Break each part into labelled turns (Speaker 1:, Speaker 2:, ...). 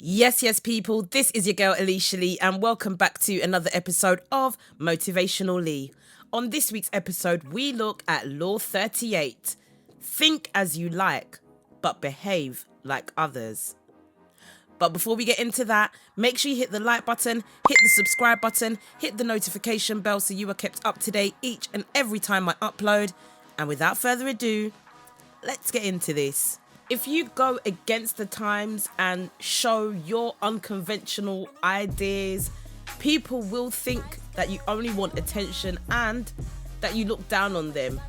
Speaker 1: Yes, people, this is your girl Aleisha Lee, and welcome back to another episode of Motivational Lee. On this week's episode, we look at Law 38. Think as you like, but behave like others. But before we get into that, make sure you hit the like button, hit the subscribe button, hit the notification bell so you are kept up to date each and every time I upload. And without further ado, let's get into this. If you go against the times and show your unconventional ideas, people will think that you only want attention and that you look down on them.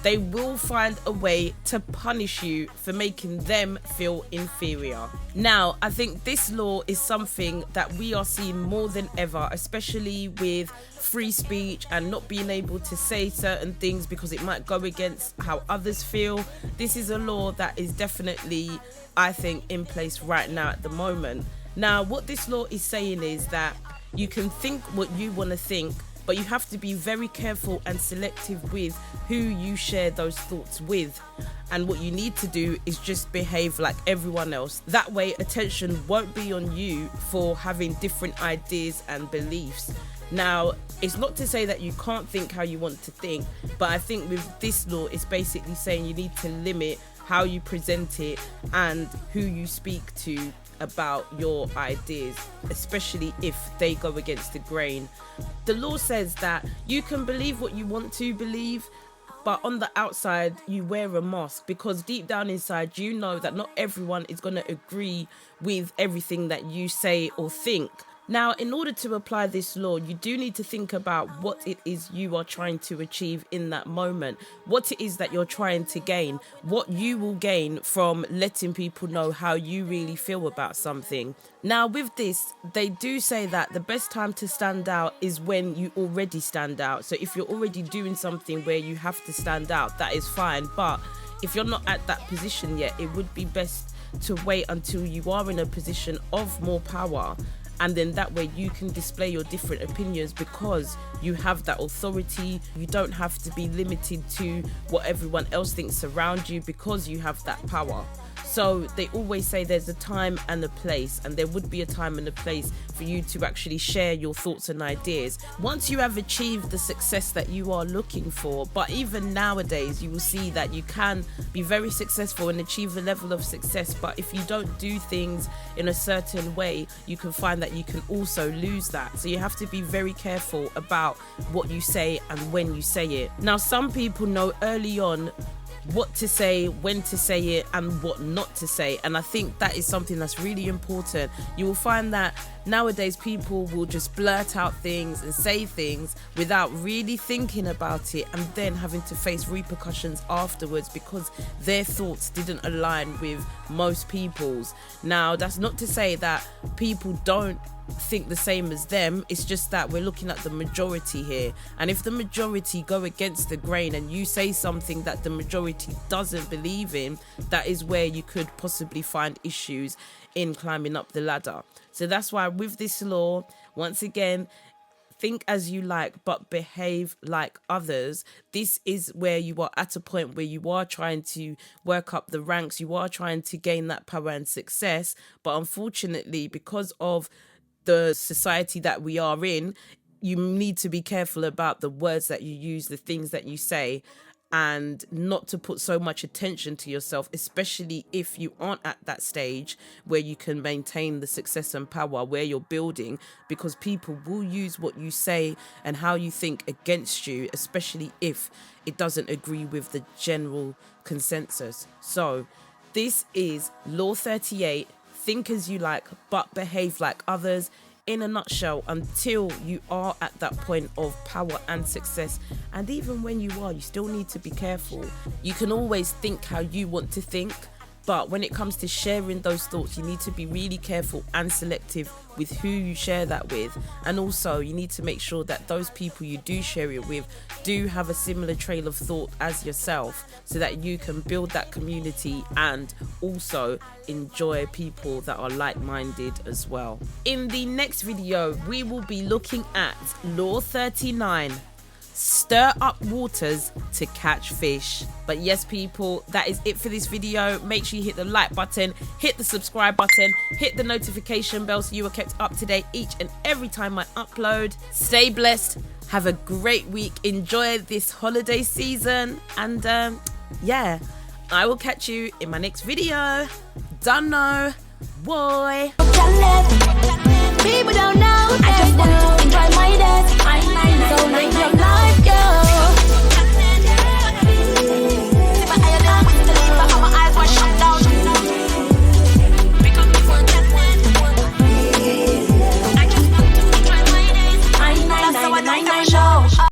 Speaker 1: They will find a way to punish you for making them feel inferior. Now, I think this law is something that we are seeing more than ever, especially with free speech and not being able to say certain things because it might go against how others feel. This is a law that is definitely, I think, in place right now at the moment. Now, what this law is saying is that you can think what you want to think, but you have to be very careful and selective with who you share those thoughts with. And what you need to do is just behave like everyone else. That way, attention won't be on you for having different ideas and beliefs. Now, it's not to say that you can't think how you want to think, but I think with this law, it's basically saying you need to limit how you present it and who you speak to about your ideas, especially if they go against the grain. The law says that you can believe what you want to believe, but on the outside you wear a mask, because deep down inside you know that not everyone is going to agree with everything that you say or think. Now, in order to apply this law, you do need to think about what it is you are trying to achieve in that moment, what it is that you're trying to gain, what you will gain from letting people know how you really feel about something. Now, with this, they do say that the best time to stand out is when you already stand out. So if you're already doing something where you have to stand out, that is fine. But if you're not at that position yet, it would be best to wait until you are in a position of more power. And then that way you can display your different opinions because you have that authority. You don't have to be limited to what everyone else thinks around you because you have that power. So they always say there's a time and a place, and there would be a time and a place for you to actually share your thoughts and ideas once you have achieved the success that you are looking for. But even nowadays, you will see that you can be very successful and achieve a level of success, but if you don't do things in a certain way, you can find that you can also lose that. So you have to be very careful about what you say and when you say it. Now, some people know early on what to say, when to say it, and what not to say. And I think that is something that's really important. You will find that nowadays people will just blurt out things and say things without really thinking about it and then having to face repercussions afterwards because their thoughts didn't align with most people's. Now, that's not to say that people don't think the same as them. It's just that we're looking at the majority here, and if the majority go against the grain and you say something that the majority doesn't believe in, that is where you could possibly find issues in climbing up the ladder. So that's why with this law, once again, think as you like, but behave like others. This is where you are at a point where you are trying to work up the ranks, you are trying to gain that power and success, but unfortunately, because of the society that we are in, you need to be careful about the words that you use, the things that you say, and not to put so much attention to yourself, especially if you aren't at that stage where you can maintain the success and power where you're building, because people will use what you say and how you think against you, especially if it doesn't agree with the general consensus. So this is Law 38. Think as you like, but behave like others. In a nutshell, until you are at that point of power and success. And even when you are, you still need to be careful. You can always think how you want to think, but when it comes to sharing those thoughts, you need to be really careful and selective with who you share that with. And also, you need to make sure that those people you do share it with do have a similar trail of thought as yourself, so that you can build that community and also enjoy people that are like-minded as well. In the next video, we will be looking at Law 39. stir up waters to catch fish. But yes, people, that is it for this video. Make sure you hit the like button, hit the subscribe button, hit the notification bell so you are kept up to date each and every time I upload. Stay blessed, have a great week, enjoy this holiday season, and yeah, I will catch you in my next video. Don't know, boy. People don't know.